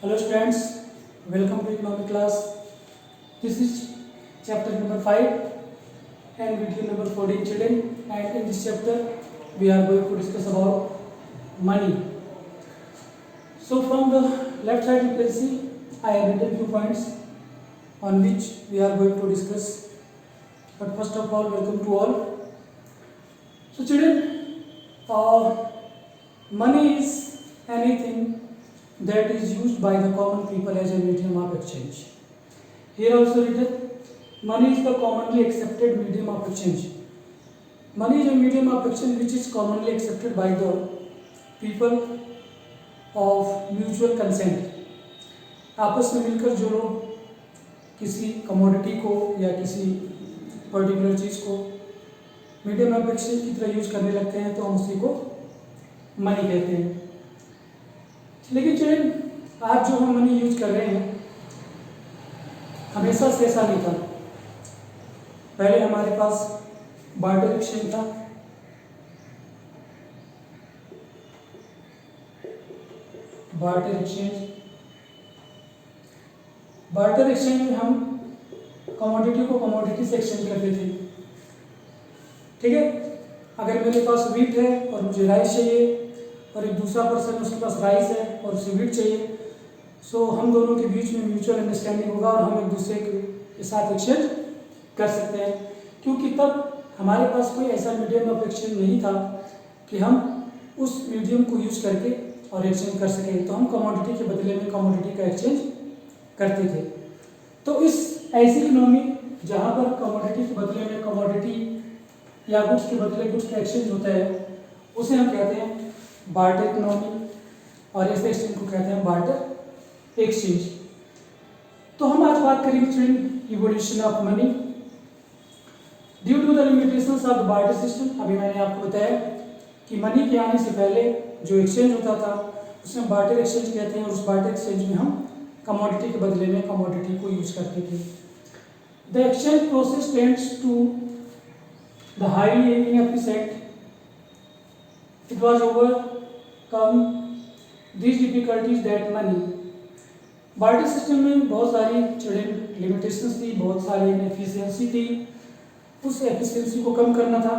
Hello students, welcome to economic class. This is chapter number 5 and video number 14 children, and in this chapter we are going to discuss about money. So from the left side you can see I have written few points on which we are going to discuss. But first of all, welcome to all. So children, money is anything that is used by the common people as a medium of exchange. Here also written, money is the commonly accepted medium of exchange. Money is a medium of exchange which is commonly accepted by the people of mutual consent. आपस में मिलकर जो लोग किसी commodity को या किसी particular चीज़ को मीडियम ऑफ एक्सचेंज की तरह यूज करने लगते हैं तो हम उसी को मनी कहते हैं. लेकिन चिल्ड्रन, आज जो हम मनी यूज कर रहे हैं हमेशा से ऐसा नहीं था. पहले हमारे पास बार्टर एक्सचेंज था. बार्टर एक्सचेंज में हम कमोडिटी को कमोडिटी से एक्सचेंज करते थे. ठीक है, अगर मेरे पास वीट है और मुझे राइस चाहिए और एक दूसरा पर्सन उसके पास राइस है और उसे वीट चाहिए, सो हम दोनों के बीच में म्यूचुअल अंडरस्टैंडिंग होगा और हम एक दूसरे के साथ एक्सचेंज कर सकते हैं. क्योंकि तब हमारे पास कोई ऐसा मीडियम ऑफ एक्सचेंज नहीं था कि हम उस मीडियम को यूज करके और एक्सचेंज कर सकें. तो हम कमोडिटी के बदले में कमोडिटी का एक्सचेंज करते थे. तो इस ऐसी इकोनॉमी जहाँ पर कमोडिटी के बदले में कमोडिटी या गुड्स के बदले गुड्स का एक्सचेंज होता है उसे हम कहते हैं बार्टर इकोनॉमी, और ऐसे एक्सचेंज को कहते हैं बार्टर एक्सचेंज. तो हम आज बात करेंगे friend evolution of money due to the limitations of the barter system. अभी मैंने आपको बताया कि मनी के आने से पहले जो एक्सचेंज होता था उसे हम बार्टर एक्सचेंज कहते हैं, और उस बार्टर एक्सचेंज में हम कमोडिटी के बदले में कमोडिटी को यूज करते थे. The exchange process tends to the highly inefficient. It was overcome these difficulties that money. Barter system में बहुत सारी लिमिटेशंस थी, बहुत सारी इनएफिशिएंसी थी. उस एफिशिएंसी को कम करना था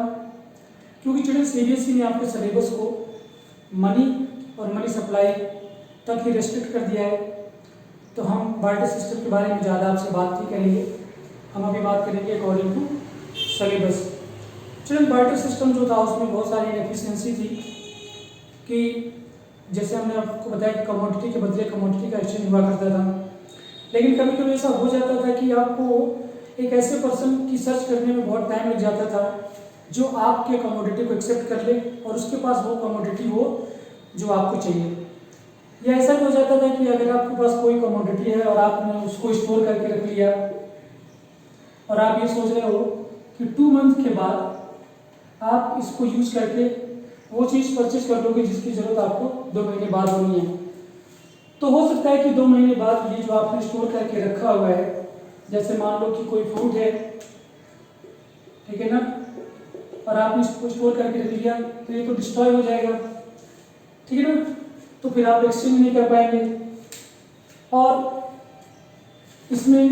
क्योंकि चिल्ड्रन सीबीएसई ने आपके सिलेबस को मनी और मनी सप्लाई तक ही रेस्ट्रिक्ट कर दिया है. तो हम बार्टर सिस्टम के बारे में ज़्यादा आपसे बात नहीं करेंगे. हम अभी बात करेंगे according to syllabus. Children, barter system जो था उसमें बहुत सारी इनएफिशिएंसी थी कि जैसे हमने आपको बताया कि कमोडिटी के बदले कमोडिटी का एक्सचेंज हुआ करता था. लेकिन कभी कभी ऐसा हो जाता था कि आपको एक ऐसे पर्सन की सर्च करने में बहुत टाइम लग जाता था जो आपके कमोडिटी को एक्सेप्ट कर ले और उसके पास वो कमोडिटी हो जो आपको चाहिए. या ऐसा भी हो जाता था कि अगर आपके पास कोई कमोडिटी है और आपने उसको स्टोर करके रख लिया और आप ये सोच रहे हो कि 2 मंथ के बाद आप इसको यूज करके वो चीज़ परचेज कर लोगे जिसकी ज़रूरत आपको 2 महीने बाद होनी है. तो हो सकता है कि 2 महीने बाद ये जो आपने स्टोर करके रखा हुआ है, जैसे मान लो कि कोई फ्रूट है, ठीक है ना, और आपने इसको स्टोर करके रख लिया तो ये तो डिस्ट्रॉय हो जाएगा. ठीक है ना, तो फिर आप एक्सचेंज नहीं कर पाएंगे. और इसमें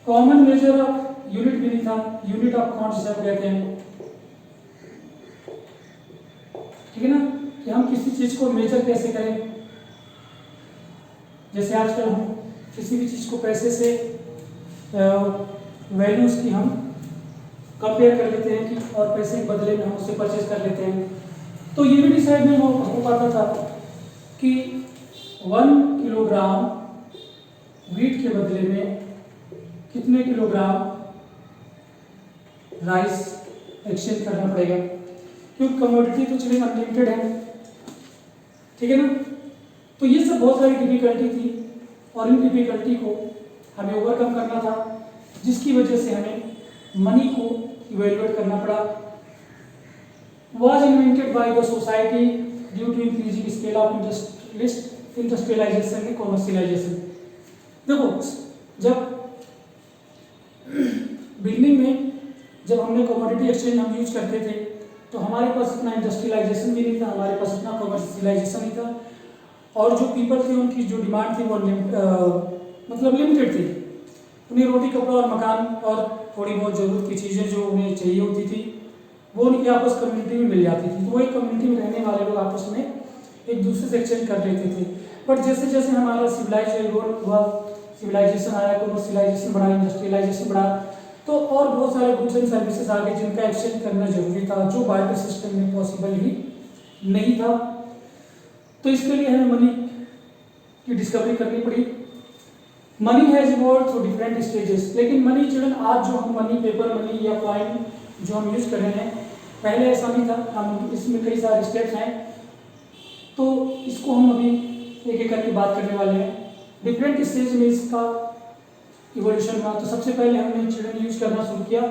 कॉमन मेजर ऑफ यूनिट भी नहीं था. यूनिट ऑफ अकाउंट जिसे हम कहते हैं, ठीक है ना, कि हम किसी चीज को मेजर कैसे करें. जैसे आजकल हम किसी भी चीज को पैसे से वैल्यूज की हम कंपेयर कर लेते हैं कि और पैसे के बदले में हम उससे परचेज कर लेते हैं. तो ये भी डिसाइड नहीं हो पाता था कि 1 किलोग्राम वीट के बदले में कितने किलोग्राम राइस एक्सचेंज करना पड़ेगा, क्योंकि कमोडिटी तो चलिए अनलिमिटेड है. ठीक है ना. तो ये सब बहुत सारी डिफिकल्टी थी और इन डिफिकल्टी को हमें ओवरकम करना था, जिसकी वजह से हमें मनी को इवेल्युएट करना पड़ा. was invented by the society due to increasing scale of industrialization and commercialization. देखो, जब बिगनिंग में जब हमने कमोडिटी एक्सचेंज हम यूज करते थे तो हमारे पास इतना इंडस्ट्रियलाइजेशन भी नहीं था, हमारे पास इतना कमर्शियलाइजेशन नहीं था. और जो पीपल थे उनकी जो डिमांड थी वो मतलब लिमिटेड थी। उन्हें रोटी कपड़ा और मकान और थोड़ी बहुत ज़रूरत की चीज़ें जो उन्हें चाहिए होती थी वो उनकी आपस कम्युनिटी में मिल जाती थी। तो वही कम्युनिटी में रहने वाले लोग आपस में एक दूसरे से एक्सचेंज कर लेते थे। बट जैसे जैसे हमारा सिविलाइज इवॉल्व हुआ, सिविलाइजेशन आया, कमर्शियलाइजेशन बढ़ा, इंडस्ट्रियलाइजेशन बढ़ा, तो और बहुत सारे गुड्स एंड सर्विसेज आ गए जिनका एक्सचेंज करना जरूरी था, जो बार्टर सिस्टम में पॉसिबल ही नहीं था। तो इसके लिए हमें मनी की डिस्कवरी करनी पड़ी। Money has evolved through different stages. लेकिन मनी चिल्ड्रन, आज जो हम मनी, पेपर मनी या कॉइन जो हम यूज कर रहे हैं, पहले ऐसा नहीं था। हम इसमें कई सारे स्टेप्स हैं, तो इसको हम अभी एक एक करके बात करने वाले हैं। डिफरेंट स्टेज में इसका इवोल्यूशन हुआ। तो सबसे पहले हमने चिल्ड्रन यूज करना शुरू किया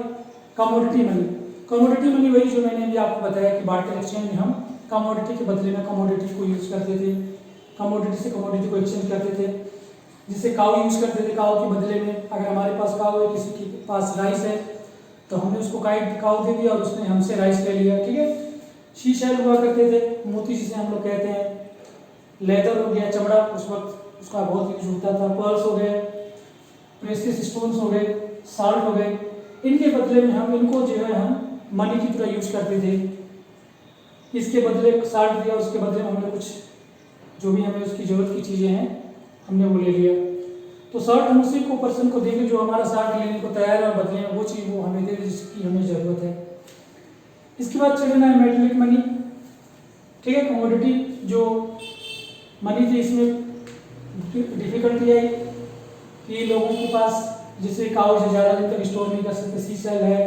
कमोडिटी मनी। कमोडिटी मनी वही जो मैंने अभी आपको बताया कि बार्टर एक्सचेंज में हम कमोडिटी के बदले में कमोडिटी को यूज करते थे, कमोडिटी से कमोडिटी को एक्सचेंज करते थे। जिसे काऊ यूज करते थे, काऊ के बदले में अगर हमारे पास काऊ है, किसी के पास राइस है, तो हमने उसको काऊ दे दिया और उसने हमसे राइस ले लिया, ठीक है। शीशेल हुआ करते थे, मोती जिसे हम लोग कहते हैं, लेदर हो गया, चमड़ा, उस वक्त उसका बहुत यूज होता था। पर्ल्स हो गए, प्रेशियस स्टोन्स हो गए, साल्ट हो गए, इनके बदले में हम इनको जो है हम मनी की तरह यूज करते थे। इसके बदले साल्ट दिया, उसके बदले में हमने कुछ जो भी हमें उसकी जरूरत की चीज़ें हैं हमने वो ले लिया। तो साल्ट हम उसी को पर्सन को देंगे जो हमारा साल्ट लेने को तैयार है और बदले में वो चीज़ वो हमें दे जिसकी हमें ज़रूरत है। इसके बाद चलना है मेटलिक मनी, ठीक है। कमोडिटी जो मनी थी, इसमें डिफिकल्टी आई कि लोगों के पास जिसे कागज से ज़्यादा दिन तक स्टोर नहीं कर सकते, सीसेल है,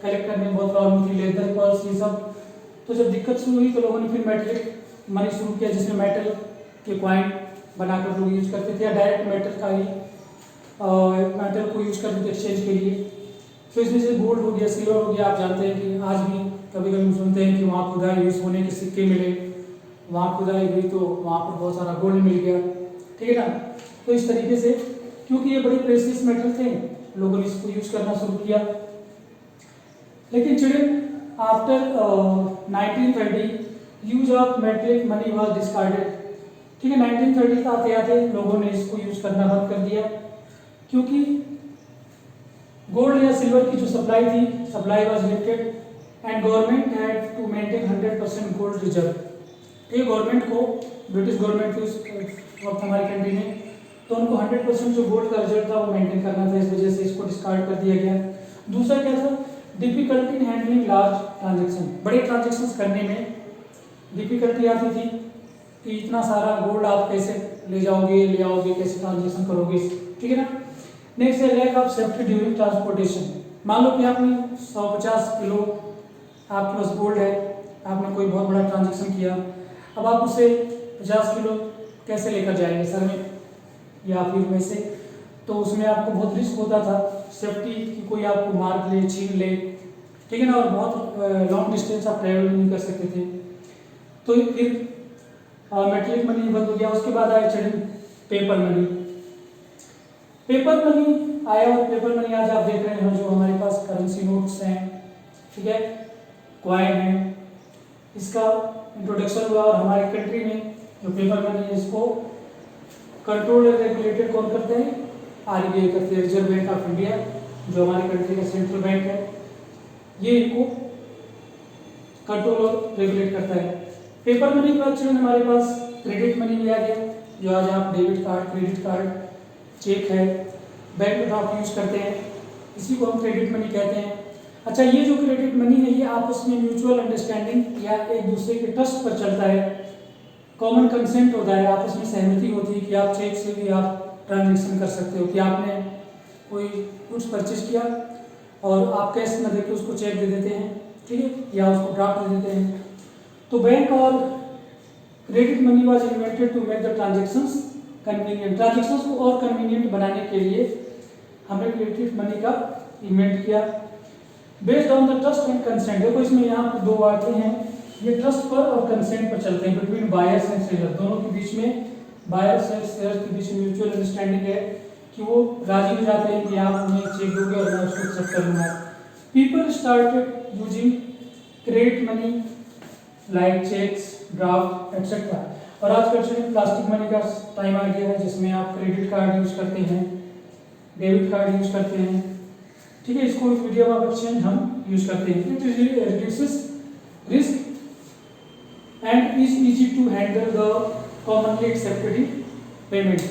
कलेक्ट करने में बहुत प्रॉब्लम थी, लेदर, पर्ल्स, ये सब। तो जब दिक्कत शुरू हुई तो लोगों ने फिर मेटलिक मनी शुरू किया, जिसमें मेटल के कॉइन बनाकर लोग यूज करते थे या डायरेक्ट मेटल का ही मेटल को यूज करते थे एक्सचेंज के लिए। तो इसमें से गोल्ड हो गया, सिल्वर हो गया। आप जानते हैं कि आज भी कभी कभी सुनते हैं कि वहाँ खुदाई यूज होने के सिक्के मिले, वहाँ खुदाई हुई तो वहाँ पर बहुत सारा गोल्ड मिल गया, ठीक है ना। तो इस तरीके से, क्योंकि ये बड़े प्रेशियस मेटल थे, लोगों ने इसको यूज करना शुरू किया। लेकिन children, after 1930 use of metallic money was discarded, ठीक है। 1930 का आते आते लोगों ने इसको यूज करना बंद कर दिया, क्योंकि गोल्ड या सिल्वर की जो सप्लाई थी, supply was limited and government had to maintain 100% gold reserve. ये गवर्नमेंट को, ब्रिटिश गवर्नमेंट थी उस वक्त हमारी कंट्री में, तो उनको 100% जो गोल्ड का रिजर्व था वो मेंटेन करना था, इस वजह से इसको डिस्कार्ड कर दिया गया। दूसरा क्या था, difficulty in handling large transaction. बड़े ट्रांजेक्शन्स करने में डिफिकल्टी आती थी कि इतना सारा गोल्ड आप कैसे ले जाओगे, ले आओगे, कैसे ट्रांजेक्शन करोगे, ठीक है ना। नेक्स्ट है lack of safety during transportation. मान लो कि आपने 150 किलो आपके पास गोल्ड है, आपने कोई बहुत बड़ा ट्रांजेक्शन किया, अब आप उसे 50 किलो कैसे लेकर जाएंगे सर में या फिर वैसे, तो उसमें आपको बहुत रिस्क होता था सेफ्टी की, कोई आपको मार ले, छीन ले, ठीक है ना। और बहुत लॉन्ग डिस्टेंस आप ट्रैवल नहीं कर सकते थे। तो फिर मेटलिक मनी बंद हो गया। उसके बाद आया चढ़ी पेपर मनी। पेपर मनी आया और पेपर मनी आज आप देख रहे हैं जो हमारे पास करेंसी नोट्स हैं, ठीक है, कॉइन है, इसका इंट्रोडक्शन हुआ। और हमारी कंट्री में जो पेपर मनी है इसको कंट्रोल एंड रेगुलेटेड कौन करते हैं, आरबीआई करते हैं, रिजर्व बैंक ऑफ इंडिया, जो हमारी कंट्री का सेंट्रल बैंक है, ये इनको कंट्रोल और रेगुलेट करता है। पेपर मनी के बाद चलिए हमारे पास क्रेडिट मनी भी आ गया, जो आज आप debit card, credit card, cheque है, बैंक में ड्राफ्ट यूज करते हैं, इसी को हम क्रेडिट मनी कहते हैं। अच्छा, ये जो क्रेडिट मनी है ये आपस में म्यूचुअल अंडरस्टैंडिंग या एक दूसरे के ट्रस्ट पर चलता है, कॉमन कंसेंट होता है, आपस में सहमति होती है कि आप चेक से भी आप ट्रांजेक्शन कर सकते हो, कि आपने कोई कुछ परचेज किया और आप कैश न देके उसको चेक दे देते हैं, ठीक है, या उसको ड्राफ्ट दे देते हैं। तो बैंक और credit money was invented to make the transactions convenient. Transactions को और कन्वीनियंट बनाने के लिए हमने क्रेडिट मनी का इन्वेंट किया, based on the trust and consent. देखो इसमें यहाँ पर दो बातें हैं, ये ट्रस्ट पर और कंसेंट पर चलते हैं, बिटवीन बायर्स एंड सेलर, दोनों के बीच में, बायर्स एंड सेलर के बीच में म्यूचुअल अंडरस्टैंडिंग है कि वो राजी हो जाते हैं कि आप मुझे चेक दोगे और मैं उसको एक्सेप्ट करूँगा। People started using credit money like cheques, draft, etcetera. और आज का एक्सचेंज प्लास्टिक मनी का टाइम आ गया है, जिसमें आप क्रेडिट कार्ड यूज करते हैं, डेबिट कार्ड यूज करते हैं, ठीक है। इसको मीडियम ऑफ एक्सचेंज हम यूज करते हैं। It reduces risk and is easy to handle the commonly accepted payment.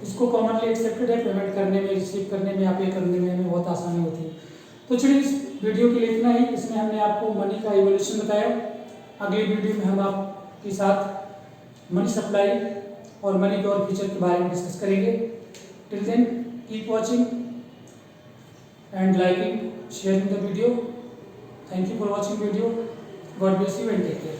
इसको कॉमनली एक्सेप्टेड है पेमेंट करने में, रिसीव करने में या पे करने में हमें बहुत आसानी होती है। तो चलिए इस वीडियो के लिए इतना ही। इसमें हमने आपको मनी का इवोल्यूशन बताया। अगले वीडियो में हम आपके साथ मनी सप्लाई और मनी के और फीचर के बारे में डिस्कस करेंगे। Till then keep watching and liking, sharing the video. Thank you for watching video. God bless you and take care.